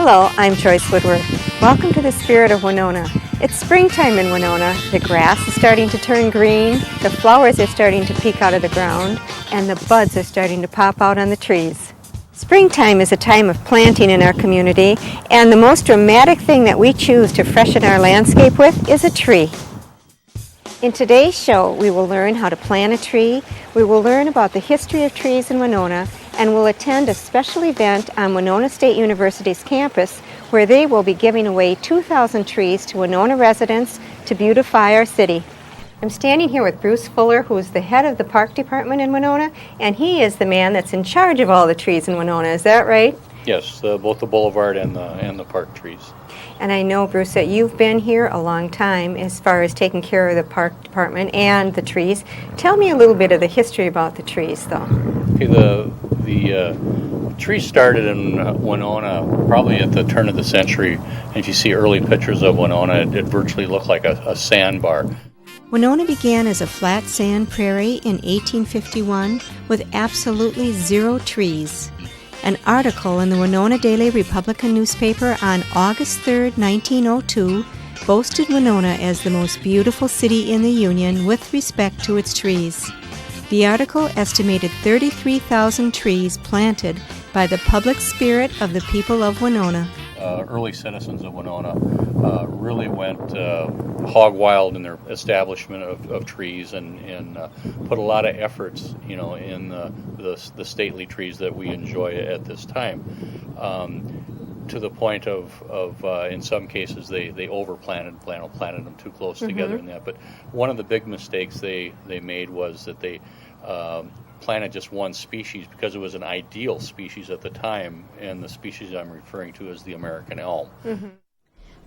Hello, I'm Joyce Woodworth. Welcome to the Spirit of Winona. It's springtime in Winona. The grass is starting to turn green, the flowers are starting to peek out of the ground, and the buds are starting to pop out on the trees. Springtime is a time of planting in our community, and the most dramatic thing that we choose to freshen our landscape with is a tree. In today's show, we will learn how to plant a tree, we will learn about the history of trees in Winona, and we'll attend a special event on Winona State University's campus where they will be giving away 2,000 trees to Winona residents to beautify our city. I'm standing here with Bruce Fuller, who is the head of the park department in Winona, and he is the man that's in charge of all the trees in Winona. Is that right? Yes, both the boulevard and the park trees. And I know, Bruce, that you've been here a long time as far as taking care of the park department and the trees. Tell me a little bit of the history about the trees, though. Okay, the trees started in Winona probably at the turn of the century. And if you see early pictures of Winona, it virtually looked like a sandbar. Winona began as a flat sand prairie in 1851 with absolutely zero trees. An article in the Winona Daily Republican newspaper on August 3, 1902, boasted Winona as the most beautiful city in the Union with respect to its trees. The article estimated 33,000 trees planted by the public spirit of the people of Winona. Early citizens of Winona really went hog wild in their establishment of trees and put a lot of efforts, in the stately trees that we enjoy at this time. To the point of in some cases they overplanted, planted them too close together in that. But one of the big mistakes they made was that they planted just one species because it was an ideal species at the time, and the species I'm referring to is the American elm.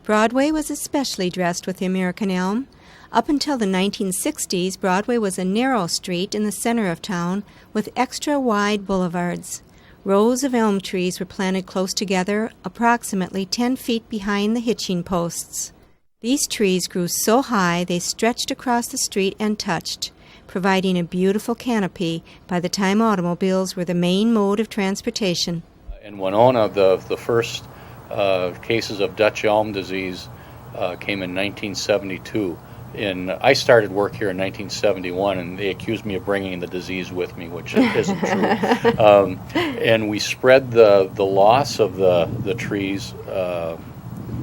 Broadway was especially dressed with the American elm. Up until the 1960s, Broadway was a narrow street in the center of town with extra wide boulevards. Rows of elm trees were planted close together, approximately 10 feet behind the hitching posts. These trees grew so high they stretched across the street and touched, providing a beautiful canopy by the time automobiles were the main mode of transportation. In Winona, the first cases of Dutch elm disease came in 1972. I started work here in 1971, and they accused me of bringing the disease with me, which isn't true. And we spread the loss of the trees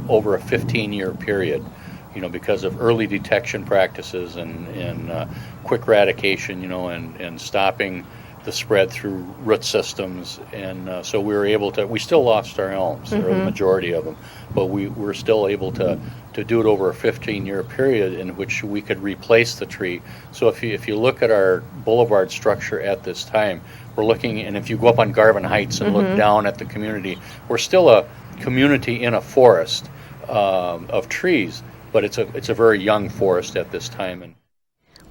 over a 15-year period, because of early detection practices and quick eradication, and stopping the spread through root systems. And so we were able to, we still lost our elms, or the majority of them, but we were still able to do it over a 15-year period in which we could replace the tree. So if you look at our boulevard structure at this time, we're looking, and if you go up on Garvin Heights and look down at the community, we're still a community in a forest of trees, but it's a very young forest at this time. And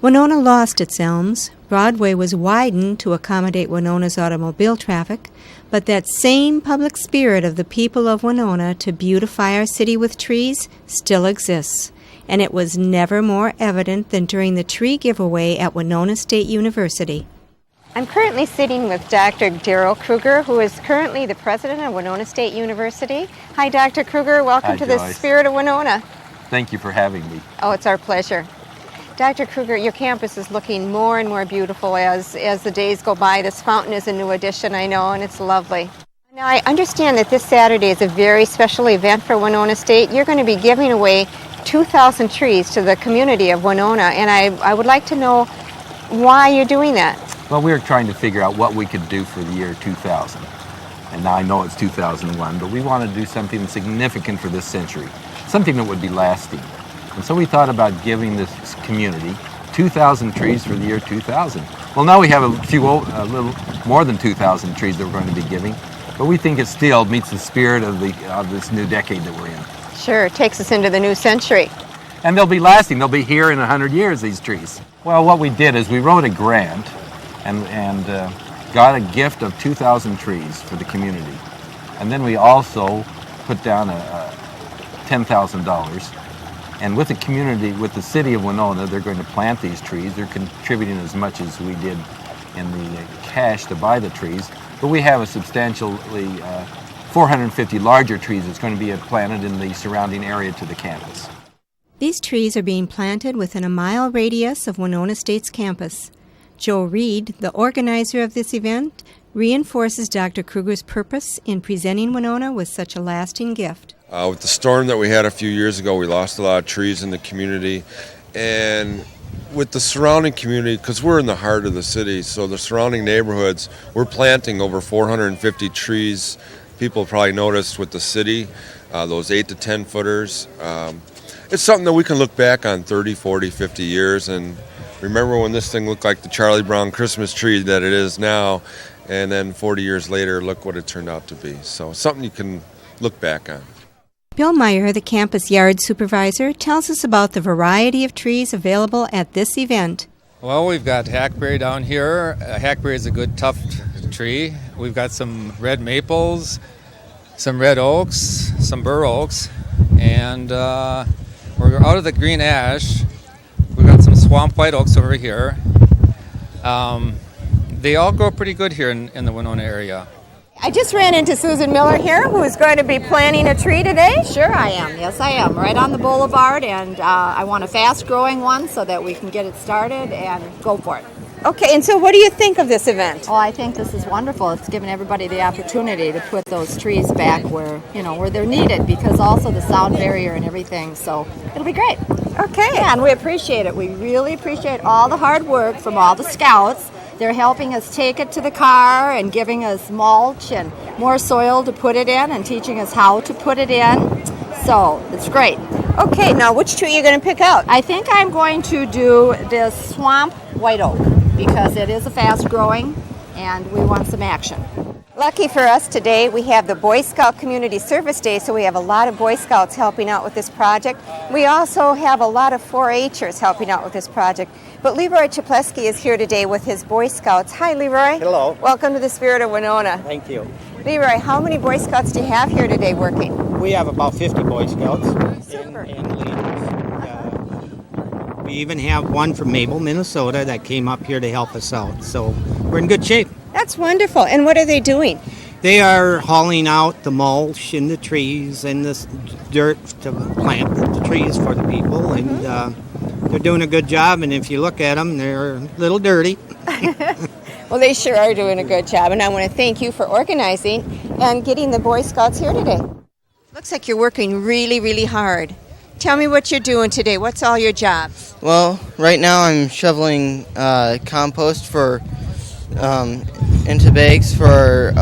Winona lost its elms. Broadway was widened to accommodate Winona's automobile traffic, but that same public spirit of the people of Winona to beautify our city with trees still exists, and it was never more evident than during the tree giveaway at Winona State University. I'm currently sitting with Dr. Darrell Krueger, who is currently the president of Winona State University. Hi, Dr. Krueger. Welcome Hi, to Joyce. the Spirit of Winona. Thank you for having me. Oh, it's our pleasure. Dr. Krueger, your campus is looking more and more beautiful as the days go by. This fountain is a new addition, I know, and it's lovely. Now, I understand that this Saturday is a very special event for Winona State. You're going to be giving away 2,000 trees to the community of Winona, and I would like to know why you're doing that. Well, we were trying to figure out what we could do for the year 2000. And now I know it's 2001, but we want to do something significant for this century, something that would be lasting. And so we thought about giving this community 2,000 trees for the year 2000. Well, now we have a little more than 2,000 trees that we're going to be giving, but we think it still meets the spirit of this new decade that we're in. Sure, it takes us into the new century. And they'll be lasting. They'll be here in 100 years, these trees. Well, what we did is we wrote a grant and got a gift of 2,000 trees for the community. And then we also put down $10,000. And with the community, with the city of Winona, they're going to plant these trees. They're contributing as much as we did in the cash to buy the trees. But we have a substantially 450 larger trees that's going to be planted in the surrounding area to the campus. These trees are being planted within a mile radius of Winona State's campus. Joe Reed, the organizer of this event, reinforces Dr. Krueger's purpose in presenting Winona with such a lasting gift. With the storm that we had a few years ago, we lost a lot of trees in the community. And with the surrounding community, because we're in the heart of the city, so the surrounding neighborhoods, we're planting over 450 trees. People probably noticed with the city, those 8 to 10 footers. It's something that we can look back on 30, 40, 50 years and remember when this thing looked like the Charlie Brown Christmas tree that it is now, and then 40 years later, look what it turned out to be. So something you can look back on. Bill Meyer, the campus yard supervisor, tells us about the variety of trees available at this event. Well, we've got hackberry down here. Hackberry is a good tough tree. We've got some red maples, some red oaks, some bur oaks, and we're out of the green ash. We've got some swamp white oaks over here. They all grow pretty good here in the Winona area. I just ran into Susan Miller here, who is going to be planting a tree today. Sure I am. Yes, I am. Right on the boulevard, and I want a fast-growing one so that we can get it started and go for it. Okay, and so what do you think of this event? Oh, I think this is wonderful. It's given everybody the opportunity to put those trees back where they're needed, because also the sound barrier and everything. So it'll be great. Okay. Yeah, and we appreciate it. We really appreciate all the hard work from all the scouts. They're helping us take it to the car and giving us mulch and more soil to put it in and teaching us how to put it in. So it's great. Okay, now which tree are you going to pick out? I think I'm going to do this swamp white oak because it is a fast growing and we want some action. Lucky for us today, we have the Boy Scout Community Service Day, so we have a lot of Boy Scouts helping out with this project. We also have a lot of 4-H'ers helping out with this project. But Leroy Chaplesky is here today with his Boy Scouts. Hi, Leroy. Hello. Welcome to the Spirit of Winona. Thank you. Leroy, how many Boy Scouts do you have here today working? We have about 50 Boy Scouts Super. and leaders. We even have one from Mabel, Minnesota that came up here to help us out. So we're in good shape. That's wonderful. And what are they doing? They are hauling out the mulch and the trees and this dirt to plant the trees for the people. And they're doing a good job. And if you look at them, they're a little dirty. Well, they sure are doing a good job. And I want to thank you for organizing and getting the Boy Scouts here today. Looks like you're working really, really hard. Tell me what you're doing today. What's all your jobs? Well, right now I'm shoveling compost into bags for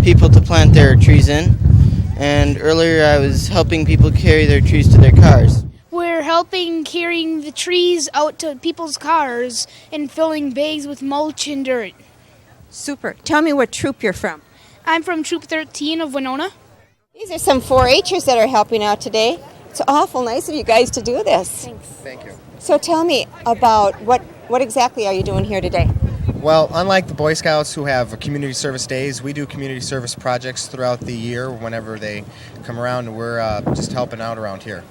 people to plant their trees in. And earlier I was helping people carry their trees to their cars. We're helping carrying the trees out to people's cars and filling bags with mulch and dirt. Super. Tell me what troop you're from. I'm from Troop 13 of Winona. These are some 4-H'ers that are helping out today. It's awful nice of you guys to do this. Thanks. Thank you. So tell me about what exactly are you doing here today? Well, unlike the Boy Scouts who have community service days, we do community service projects throughout the year whenever they come around, and we're just helping out around here.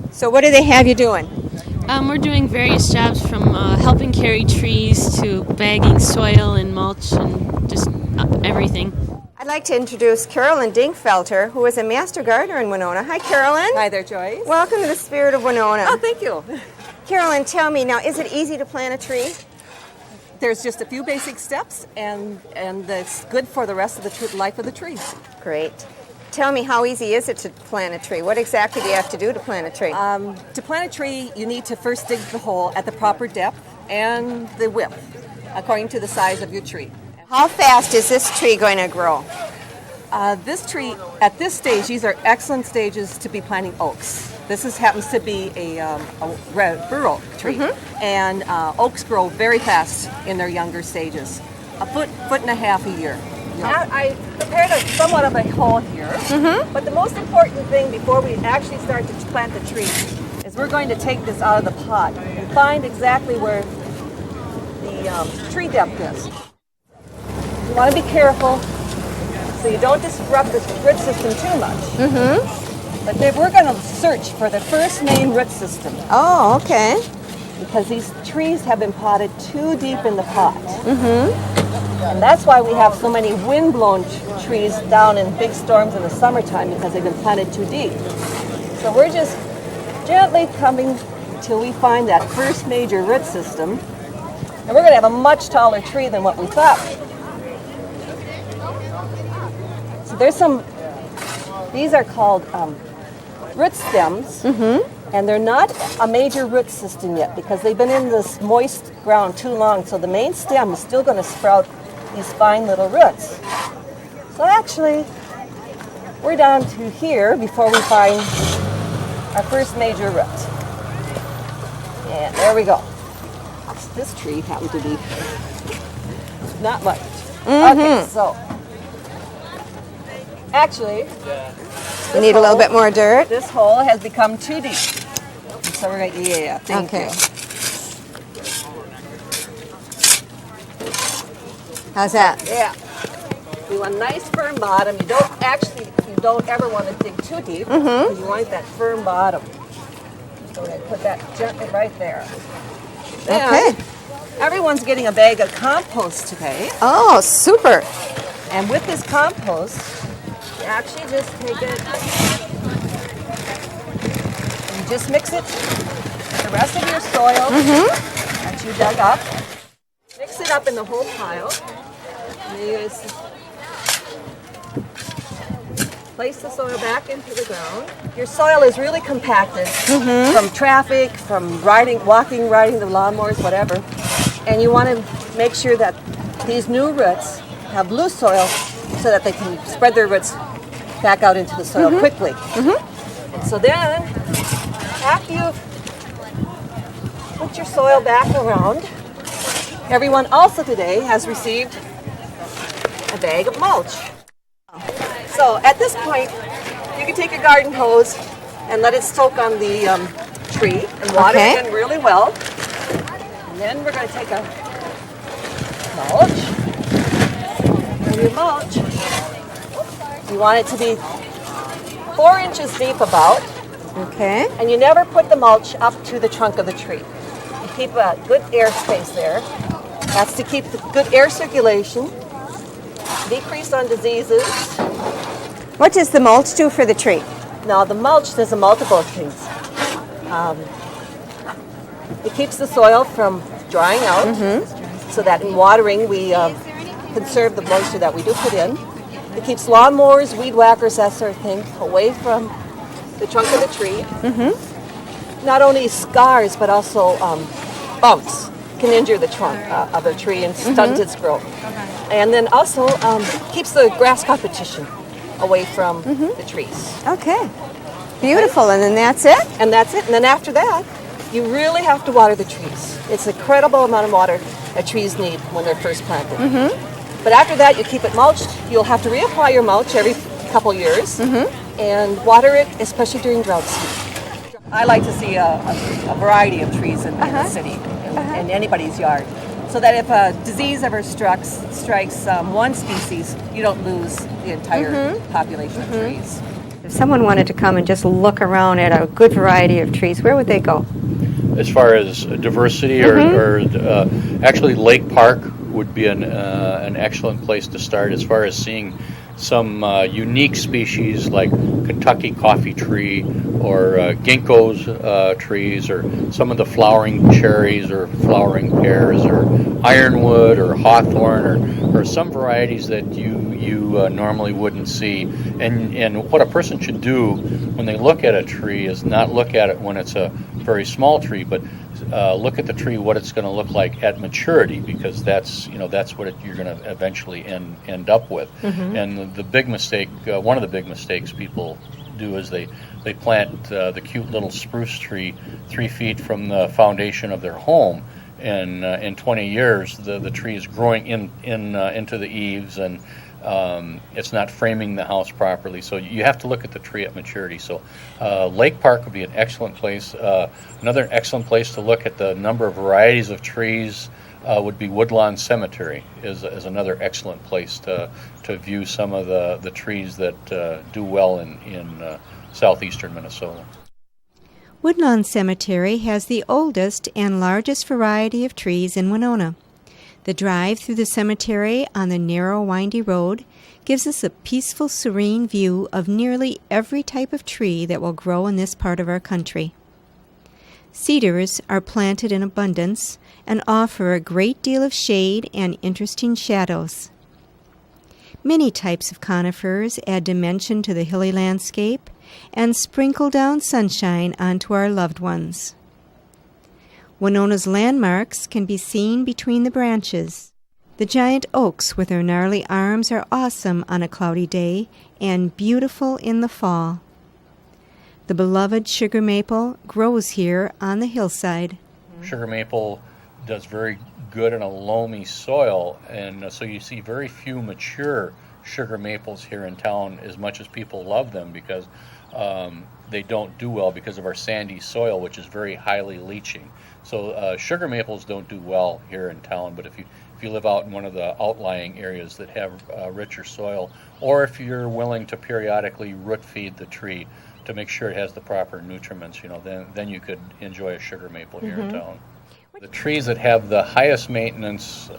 So what do they have you doing? We're doing various jobs from helping carry trees to bagging soil and mulch and just everything. I'd like to introduce Carolyn Dinkfelter, who is a master gardener in Winona. Hi, Carolyn. Hi there, Joyce. Welcome to the Spirit of Winona. Oh, thank you. Carolyn, tell me now, is it easy to plant a tree? There's just a few basic steps, and it's good for the rest of the life of the trees. Great. Tell me, how easy is it to plant a tree? What exactly do you have to do to plant a tree? To plant a tree, you need to first dig the hole at the proper depth and the width, according to the size of your tree. How fast is this tree going to grow? This tree, at this stage, these are excellent stages to be planting oaks. This happens to be a red bur oak tree, and oaks grow very fast in their younger stages, a foot and a half a year. I prepared somewhat of a hole here, but the most important thing before we actually start to plant the tree is we're going to take this out of the pot and find exactly where the tree depth is. You want to be careful so you don't disrupt the root system too much. But we're going to search for the first main root system. Oh, okay. Because these trees have been potted too deep in the pot. And that's why we have so many wind-blown trees down in big storms in the summertime, because they've been planted too deep. So we're just gently coming till we find that first major root system. And we're going to have a much taller tree than what we thought. So there's some, these are called root stems, and they're not a major root system yet because they've been in this moist ground too long, so the main stem is still going to sprout these fine little roots. So actually, we're down to here before we find our first major root. And there we go. This tree happened to be not much. Okay, so actually, You need a little bit more dirt? this hole has become too deep. So we're going to, yeah, thank you. How's that? Yeah. You want a nice firm bottom. You don't ever want to dig too deep because you want that firm bottom. So we're going to put that gently right there. Okay. Everyone's getting a bag of compost today. Oh, super. And with this compost, you actually just take it and just mix it with the rest of your soil that you dug up. Mix it up in the whole pile. And then you just place the soil back into the ground. Your soil is really compacted from traffic, from riding the lawnmowers, whatever. And you want to make sure that these new roots have loose soil so that they can spread their roots back out into the soil quickly. And so then, after you put your soil back around, everyone also today has received a bag of mulch. So at this point, you can take your garden hose and let it soak on the tree and water it in really well. And then we're going to take a mulch. And your mulch, you want it to be 4 inches deep about. Okay. And you never put the mulch up to the trunk of the tree. You keep a good air space there. That's to keep the good air circulation, decrease on diseases. What does the mulch do for the tree? Now the mulch does a multiple of things. It keeps the soil from drying out, so that in watering we conserve the moisture that we do put in. It keeps lawnmowers, weed whackers, that sort of thing, away from the trunk of the tree. Not only scars, but also bumps can injure the trunk of a tree and stunt its growth. And then also keeps the grass competition away from the trees. Okay. Beautiful. And then that's it? And that's it. And then after that, you really have to water the trees. It's an incredible amount of water that trees need when they're first planted. But after that, you keep it mulched. You'll have to reapply your mulch every couple years and water it, especially during drought season. I like to see a variety of trees in the city, in anybody's yard, so that if a disease ever strikes one species, you don't lose the entire population of trees. If someone wanted to come and just look around at a good variety of trees, where would they go? As far as diversity, or actually Lake Park would be an excellent place to start as far as seeing some unique species like Kentucky coffee tree or ginkgo's trees, or some of the flowering cherries or flowering pears or ironwood or hawthorn or some varieties that you normally wouldn't see. And what a person should do when they look at a tree is not look at it when it's a very small tree, but look at the tree, what it's going to look like at maturity, because that's what you're going to eventually end up with. And the big mistake, one of the big mistakes people do is they plant the cute little spruce tree 3 feet from the foundation of their home, and in 20 years the tree is growing into the eaves, and it's not framing the house properly. So you have to look at the tree at maturity. So Lake Park would be an excellent place. Another excellent place to look at the number of varieties of trees would be Woodlawn Cemetery is another excellent place to view some of the trees that do well in southeastern Minnesota. Woodlawn Cemetery has the oldest and largest variety of trees in Winona. The drive through the cemetery on the narrow, windy road gives us a peaceful, serene view of nearly every type of tree that will grow in this part of our country. Cedars are planted in abundance and offer a great deal of shade and interesting shadows. Many types of conifers add dimension to the hilly landscape and sprinkle down sunshine onto our loved ones. Winona's landmarks can be seen between the branches. The giant oaks with their gnarly arms are awesome on a cloudy day and beautiful in the fall. The beloved sugar maple grows here on the hillside. Sugar maple does very good in a loamy soil, and so you see very few mature sugar maples here in town, as much as people love them, because they don't do well because of our sandy soil, which is very highly leaching. So sugar maples don't do well here in town, but if you live out in one of the outlying areas that have richer soil, or if you're willing to periodically root feed the tree to make sure it has the proper nutriments, then you could enjoy a sugar maple here in town. The trees that have the highest maintenance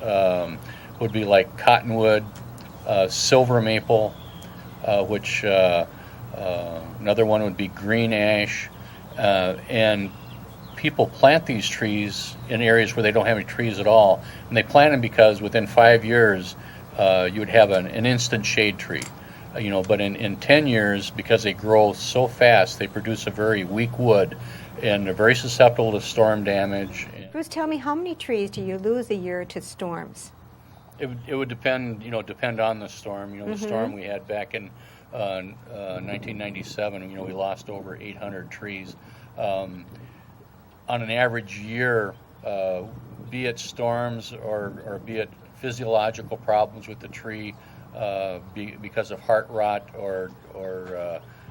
would be like cottonwood, silver maple, which another one would be green ash, and people plant these trees in areas where they don't have any trees at all, and they plant them because within 5 years you would have an instant shade tree. But in 10 years, because they grow so fast, they produce a very weak wood, and they're very susceptible to storm damage. Bruce, tell me, how many trees do you lose a year to storms? It would depend on the storm. The storm we had back in 1997, we lost over 800 trees. On an average year, be it storms or be it physiological problems with the tree, because of heart rot or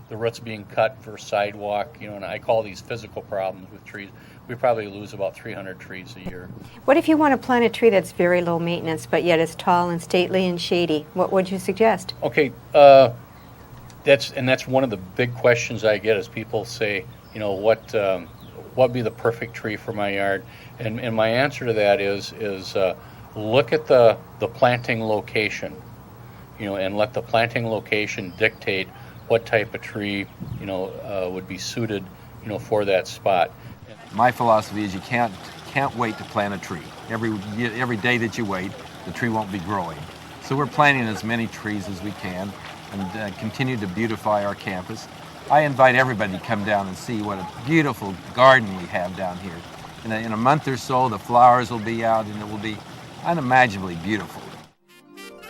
the roots being cut for sidewalk, and I call these physical problems with trees, we probably lose about 300 trees a year. What if you want to plant a tree that's very low maintenance but yet is tall and stately and shady? What would you suggest? Okay, that's one of the big questions I get, is people say, what would be the perfect tree for my yard? And my answer to that is look at the planting location, and let the planting location dictate what type of tree would be suited for that spot. My philosophy is you can't wait to plant a tree. Every day that you wait, the tree won't be growing. So we're planting as many trees as we can and continue to beautify our campus. I invite everybody to come down and see what a beautiful garden we have down here. In a month or so, the flowers will be out and it will be unimaginably beautiful.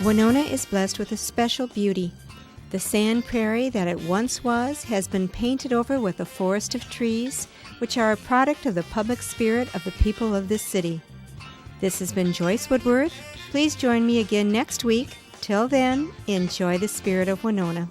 Winona is blessed with a special beauty. The sand prairie that it once was has been painted over with a forest of trees, which are a product of the public spirit of the people of this city. This has been Joyce Woodworth. Please join me again next week. Till then, enjoy the spirit of Winona.